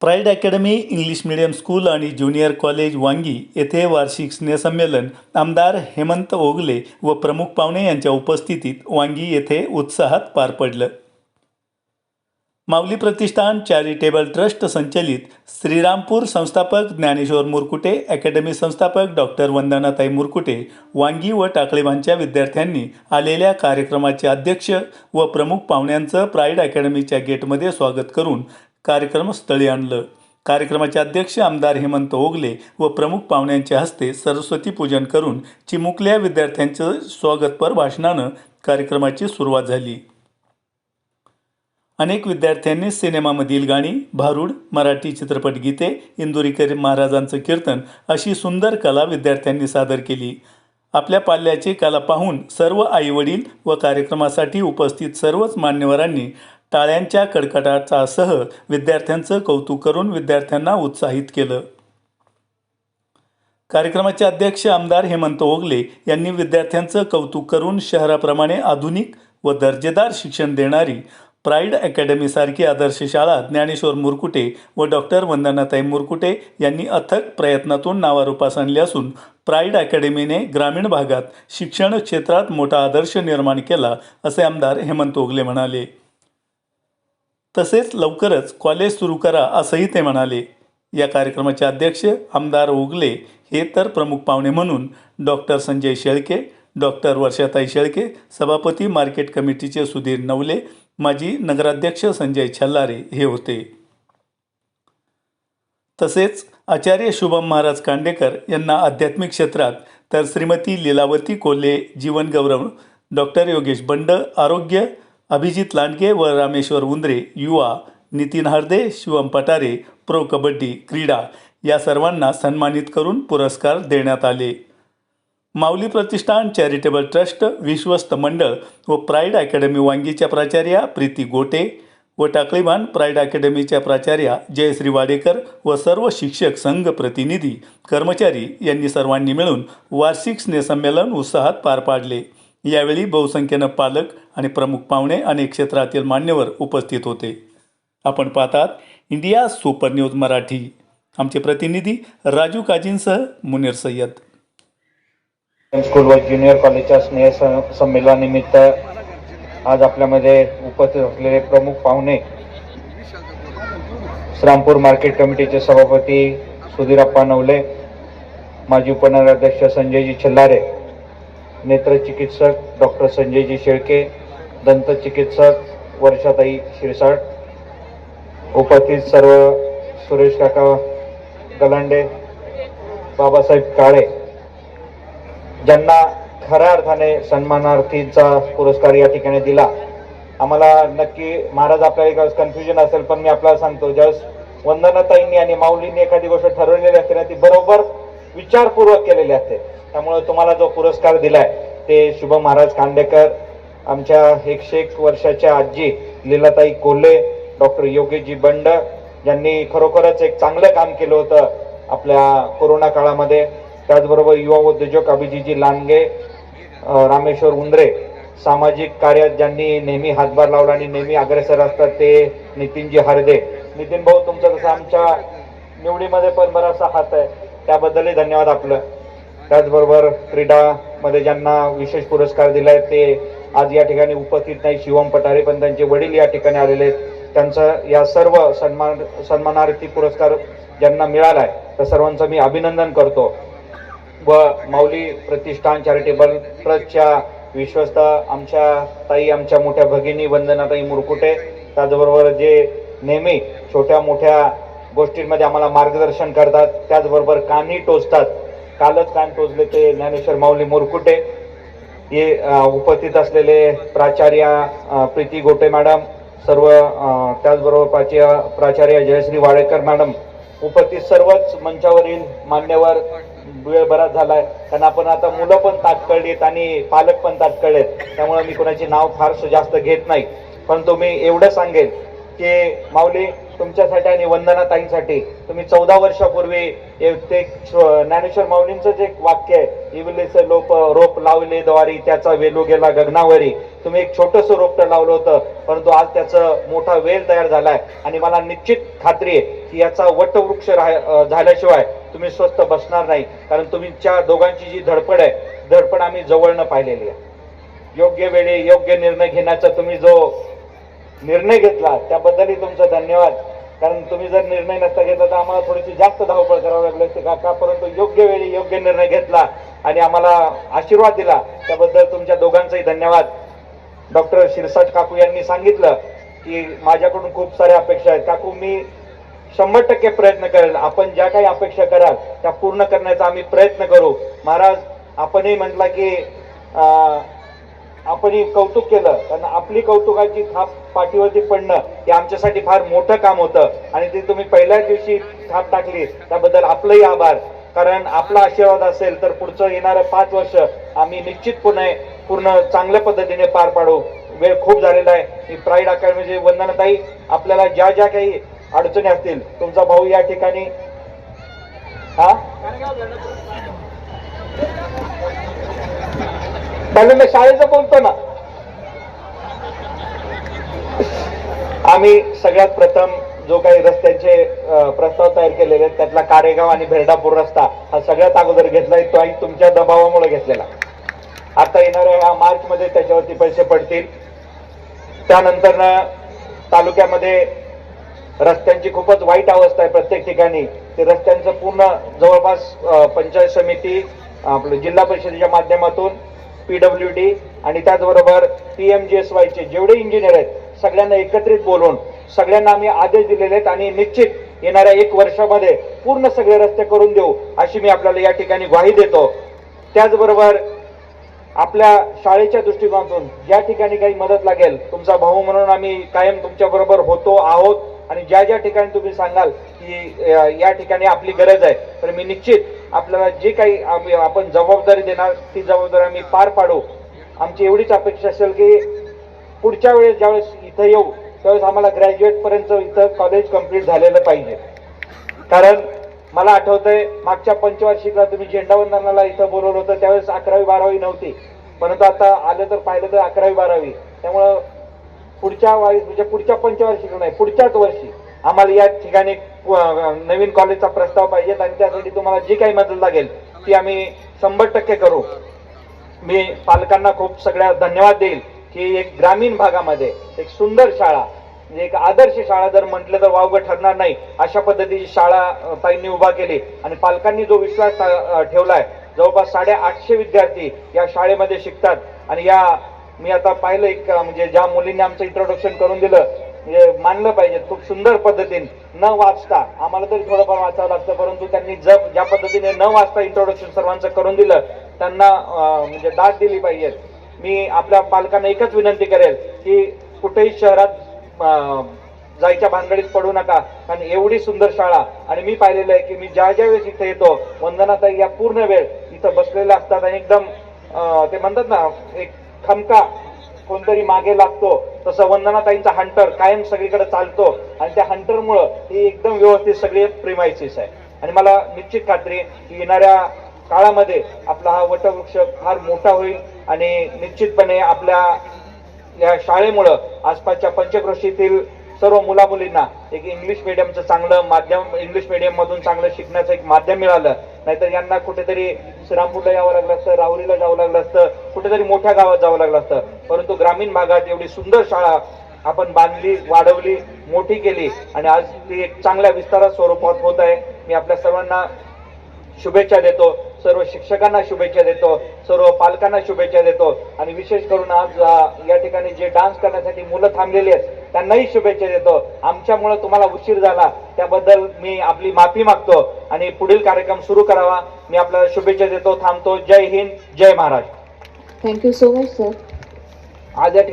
Pride academy English medium school आणि junior college वांगी येथे वार्षिक स्नेहसंमेलन आमदार हेमंत ओगले व प्रमुख पाहुणे यांच्या उपस्थितीत वांगी येथे उत्साहात पार पडलं. माऊली प्रतिष्ठान चॅरिटेबल ट्रस्ट संचलित श्रीरामपूर संस्थापक ज्ञानेश्वर मुरकुटे, अकॅडमी संस्थापक डॉक्टर वंदनाताई मुरकुटे, वांगी व टाकळीबांधच्या विद्यार्थ्यांनी आलेल्या कार्यक्रमाचे अध्यक्ष व प्रमुख पाहुण्यांचं प्राईड अकॅडमीच्या गेटमध्ये स्वागत करून कार्यक्रमस्थळी आणलं. कार्यक्रमाचे अध्यक्ष आमदार हेमंत ओगले व प्रमुख पाहुण्यांच्या हस्ते सरस्वती पूजन करून चिमुकल्या विद्यार्थ्यांचं स्वागतपर भाषणानं कार्यक्रमाची सुरुवात झाली. अनेक विद्यार्थ्यांनी सिनेमामधील गाणी, भारूड, मराठी चित्रपट गीते, इंदुरीकर महाराजांचं कीर्तन अशी सुंदर कला विद्यार्थ्यांनी सादर केली. आपल्या पाल्याची कला पाहून सर्व आईवडील व कार्यक्रमासाठी उपस्थित सर्वच मान्यवरांनी टाळ्यांच्या कडकडाटासह विद्यार्थ्यांचं कौतुक करून विद्यार्थ्यांना उत्साहित केलं. कार्यक्रमाचे अध्यक्ष आमदार हेमंत ओगले यांनी विद्यार्थ्यांचं कौतुक करून शहराप्रमाणे आधुनिक व दर्जेदार शिक्षण देणारी प्राईड अकॅडमीसारखी आदर्श शाळा ज्ञानेश्वर मुरकुटे व डॉक्टर वंदनाताई मुरकुटे यांनी अथक प्रयत्नातून नावारूपास आणले असून प्राईड अकॅडमीने ग्रामीण भागात शिक्षण क्षेत्रात मोठा आदर्श निर्माण केला, असे आमदार हेमंत ओगले म्हणाले. तसेच लवकरच कॉलेज सुरू करा असंही ते म्हणाले. या कार्यक्रमाचे अध्यक्ष आमदार ओगले हे तर प्रमुख पाहुणे म्हणून डॉक्टर संजय शेळके, डॉक्टर वर्षाताई शेळके, सभापती मार्केट कमिटीचे सुधीर नवले, माजी नगराध्यक्ष संजय छल्लारे हे होते. तसेच आचार्य शुभम महाराज कांडेकर यांना आध्यात्मिक क्षेत्रात, तर श्रीमती लीलावती कोल्हे जीवनगौरव, डॉक्टर योगेश बंड आरोग्य, अभिजित लांडगे व रामेश्वर उंद्रे युवा, नितीन हरदे, शिवम पटारे प्रो कबड्डी क्रीडा या सर्वांना सन्मानित करून पुरस्कार देण्यात आले. माऊली प्रतिष्ठान चॅरिटेबल ट्रस्ट, विश्वस्त मंडळ व प्राईड अकॅडमी वांगीच्या प्राचार्या प्रीती गोटे व टाकळीबांध प्राईड अकॅडमीच्या प्राचार्या जयश्री वाडेकर व सर्व शिक्षक संघ प्रतिनिधी, कर्मचारी यांनी सर्वांनी मिळून वार्षिक स्नेहसंमेलन उत्साहात पार पाडले. यावेळी बहुसंख्येनं पालक आणि प्रमुख पाहुणे अनेक क्षेत्रातील मान्यवर उपस्थित होते. आपण पाहतात इंडिया सुपर न्यूज मराठी. आमचे प्रतिनिधी राजू काजींसह मुनीर सय्यद. स्कूल व ज्युनियर कॉलेजच्या स्नेह संमेलनानिमित्त आज आपल्यामध्ये उपस्थित असलेले प्रमुख पाहुणे श्रीरामपूर मार्केट कमिटीचे सभापती सुधीरप्पा नवले, माजी उपनगराध्यक्ष संजयजी छल्लारे, नेत्रचिकित्सक डॉक्टर संजयजी शेळके, दंतचिकित्सक वर्षाताई शिरसाट, उपस्थित सर्व सुरेश काका गलांडे, बाबासाहेब काळे, ज्यांना खऱ्या अर्थाने सन्मानार्थीचा पुरस्कार या ठिकाणी दिला. आम्हाला नक्की महाराज आपल्याला एक कन्फ्युजन असेल, पण मी आपल्याला सांगतो, ज्यावेळेस वंदनाताईंनी आणि माऊलींनी एखादी गोष्ट ठरवलेली असते ना, ती बरोबर विचारपूर्वक केलेली असते. त्यामुळे तुम्हाला जो पुरस्कार दिलाय ते शुभम महाराज कांडेकर, आमच्या 101 वर्षाच्या आजी लीलाताई कोल्हे, डॉक्टर योगेशजी बंड, ज्यांनी खरोखरच एक चांगलं काम केलं होतं आपल्या कोरोना काळामध्ये. त्याचबरोबर युवा उद्योजक अभिजितजी लांडगे, रामेश्वर उंद्रे, सामाजिक कार्यात ज्यांनी नेहमी हातभार लावला आणि नेहमी अग्रेसर असतात ते नितीनजी हरदे. नितीन भाऊ, तुमचं कसं आमच्या निवडीमध्ये पण बराचसा हात आहे, त्याबद्दलही धन्यवाद आपलं. त्याचबरोबर क्रीडामध्ये ज्यांना विशेष पुरस्कार दिलाय ते आज या ठिकाणी उपस्थित नाही, शिवम पटारे, पण त्यांचे वडील या ठिकाणी आलेले आहेत. त्यांचं या सर्व सन्मानार्थी पुरस्कार ज्यांना मिळालाय त्या सर्वांचं मी अभिनंदन करतो. व माऊली प्रतिष्ठान चॅरिटेबल ट्रस्टच्या विश्वस्त आमच्या ताई, आमच्या मोठ्या भगिनी वंदनाताई मुरकुटे, त्याचबरोबर जे नेहमी छोट्या मोठ्या गोष्टींमध्ये आम्हाला मार्गदर्शन करतात, त्याचबरोबर कानही टोचतात. कालच कान टोचले ते ज्ञानेश्वर माऊली मुरकुटे. हे उपस्थित असलेले प्राचार्या प्रीती गोटे मॅडम, सर्व त्याचबरोबर प्राचार्य जयश्री वाडेकर मॅडम, उपस्थित सर्वच मंचावरील मान्यवर. वेळ बराच झालाय कारण आपण आता मुलं पण तात्कळलीत आणि पालक पण तात्कळलेत, त्यामुळे मी कोणाची नाव फार जास्त घेत नाही. पण तुम्ही एवढं सांगेल की माऊली तुमच्यासाठी आणि वंदना ताईंसाठी तुम्ही 14 वर्षापूर्वी ते ज्ञानेश्वर माऊलींचं जे एक वाक्य आहे, इवलेचे रोप लावले द्वारी त्याचा वेलू गेला गगनावरी, तुम्ही एक छोटंसं रोपटं लावलं होतं, परंतु आज त्याचं मोठा वेल तयार झालाय आणि मला निश्चित खात्री आहे की याचा वटवृक्ष झाल्याशिवाय तुम्ही स्वस्थ बसणार नाही. कारण तुमच्या दोघांची जी धडपड आम्ही जवळनं पाहिलेली आहे. योग्य वेळी योग्य निर्णय घेण्याचा तुम्ही जो निर्णय घेतला त्याबद्दलही तुमचं धन्यवाद. कारण तुम्ही जर निर्णय नसता घेतला तर आम्हाला थोडीशी जास्त धावपळ करावी लागली असते काका, परंतु योग्य वेळी योग्य निर्णय घेतला आणि आम्हाला आशीर्वाद दिला, त्याबद्दल तुमच्या दोघांचाही धन्यवाद. डॉक्टर शिरसाट काकू यांनी सांगितलं की माझ्याकडून खूप साऱ्या अपेक्षा आहेत. काकू, मी 100% प्रयत्न करेल, आपण ज्या काही अपेक्षा कराल त्या पूर्ण करण्याचा आम्ही प्रयत्न करू. महाराज, आपणही म्हटलं की आपणही कौतुक केलं, कारण आपली कौतुकाची थाप पाठीवरती पडणं हे आमच्यासाठी फार मोठं काम होतं आणि ते तुम्ही पहिल्याच दिवशी थाप टाकली त्याबद्दल आपलंही आभार. कारण आपला आशीर्वाद असेल तर पुढचं येणारं 5 वर्ष आम्ही निश्चितपणे पूर्ण चांगल्या पद्धतीने पार पाडू. वेळ खूप झालेला आहे. मी प्राईड अकॅडमीचे वंदनाताई, आपल्याला ज्या ज्या काही अडचणी असतील, तुमचा भाऊ या ठिकाणी मी शाळेचं बोलतो ना. आम्ही सगळ्यात प्रथम जो काही रस्त्यांचे प्रस्ताव तयार केलेले आहेत त्यातला कारेगाव आणि भेरडापूर रस्ता हा सगळ्यात अगोदर घेतलाय. तो तुमच्या दबावामुळे घेतलेला. आता येणाऱ्या ह्या मार्च मध्ये त्याच्यावरती पैसे पडतील. त्यानंतर तालुक्यामध्ये रस्त्यांची खूपच वाईट अवस्था आहे प्रत्येक ठिकाणी. ते रस्त्यांचं पूर्ण जवळपास पंचायत समिती, आपलं जिल्हा परिषदेच्या माध्यमातून PWD आणि त्याचबरोबर PMGSY चे जेवढे इंजिनियर आहेत सगळ्यांना एकत्रित बोलून सगळ्यांना आम्ही आदेश दिलेले आहेत आणि निश्चित येणाऱ्या 1 वर्षामध्ये पूर्ण सगळे रस्ते करून देऊ अशी मी आपल्याला या ठिकाणी ग्वाही देतो. त्याचबरोबर आपल्या शाळेच्या दृष्टिकोनातून ज्या ठिकाणी काही मदत लागेल, तुमचा भाऊ म्हणून आम्ही कायम तुमच्या बरोबर होतो आहोत आणि ज्या ज्या ठिकाणी तुम्ही सांगाल की या ठिकाणी आपली गरज आहे तर मी निश्चित आपल्याला जे काही आपण जबाबदारी देणार ती जबाबदारी आम्ही पार पाडू. आमची एवढीच अपेक्षा असेल की पुढच्या वेळेस ज्यावेळेस इथं येऊ त्यावेळेस आम्हाला ग्रॅज्युएट पर्यंत इथं कॉलेज कंप्लीट झालेलं पाहिजे. कारण मला आठवतंय मागच्या पंचवार्षिकला तुम्ही झेंडावंदनाला इथं बोलवलं होतं त्यावेळेस 11वी 12वी नव्हती, परंतु आता आलं तर पाहिलं तर 11वी 12वी. त्यामुळं पुढच्या म्हणजे पुढच्या पंचवार्षिक नाही, पुढच्याच वर्षी आम्हाला या ठिकाणी नवीन कॉलेजचा प्रस्ताव पाहिजेत आणि त्यासाठी तुम्हाला जी काही मदत लागेल ती आम्ही 100% करू. मी पालकांना खूप सगळ्या धन्यवाद देईल की एक ग्रामीण भागामध्ये एक सुंदर शाळा, म्हणजे एक आदर्श शाळा जर म्हटलं तर वावगं ठरणार नाही अशा पद्धतीची शाळा ताईंनी उभा केली आणि पालकांनी जो विश्वास ठेवलाय, जवळपास 850 विद्यार्थी या शाळेमध्ये शिकतात. आणि या मी आता पाहिलं एक म्हणजे ज्या मुलींनी आमचं इंट्रोडक्शन करून दिलं, म्हणजे मानलं पाहिजे खूप सुंदर पद्धतीने न वाचता, आम्हाला तरी थोडंफार वाचावं लागतं, परंतु त्यांनी ज्या पद्धतीने न वाचता इंट्रोडक्शन सर्वांचं करून दिलं त्यांना म्हणजे दाद दिली पाहिजे. मी आपल्या पालकांना एकच विनंती करेल की कुठेही शहरात जायच्या भानगडीत पडू नका, कारण एवढी सुंदर शाळा. आणि मी पाहिलेलं आहे की मी ज्या ज्या वेळेस इथे येतो वंदनाताई या पूर्ण वेळ इथं बसलेल्या असतात आणि एकदम ते म्हणतात ना एक खमका कोणतरी मागे लागतो तसं वंदनाताईंचा हंटर कायम सगळीकडे चालतो आणि त्या हंटरमुळं ही एकदम व्यवस्थित सगळी प्रिमायसिस आहे. आणि मला निश्चित खात्री की येणाऱ्या काळामध्ये आपला हा वटवृक्ष फार मोठा होईल आणि निश्चितपणे आपल्या या शाळेमुळं आसपासच्या पंचक्रोशीतील सर्व मुलामुलींना एक इंग्लिश मीडियमचं चांगलं माध्यम, इंग्लिश मीडियम मधून चांगलं शिकण्याचं एक माध्यम मिळालं. नाहीतर यांना कुठेतरी श्रीरामपूरला यावं लागलं असतं, राहुरीला जावं लागलं असतं, कुठेतरी मोठ्या गावात जावं लागलं असतं. परंतु ग्रामीण भागात एवढी सुंदर शाळा आपण बांधली, वाढवली, मोठी केली आणि आज ती एक चांगल्या विस्तारात स्वरूपात होत आहे. मी आपल्या सर्वांना शुभेच्छा देतो, सर्व शिक्षकांना शुभेच्छा देतो, सर्व पालकांना शुभेच्छा देतो आणि विशेष करून आज या ठिकाणी जे डान्स करण्यासाठी मुलं थांबलेली आहेत त्यांनाही शुभेच्छा देतो. आमच्यामुळे तुम्हाला उशीर झाला त्याबद्दल मी आपली माफी मागतो आणि पुढील कार्यक्रम सुरू करावा. मी आपल्याला शुभेच्छा देतो, थांबतो. जय हिंद, जय Maharashtra. Thank you so much sir. आज या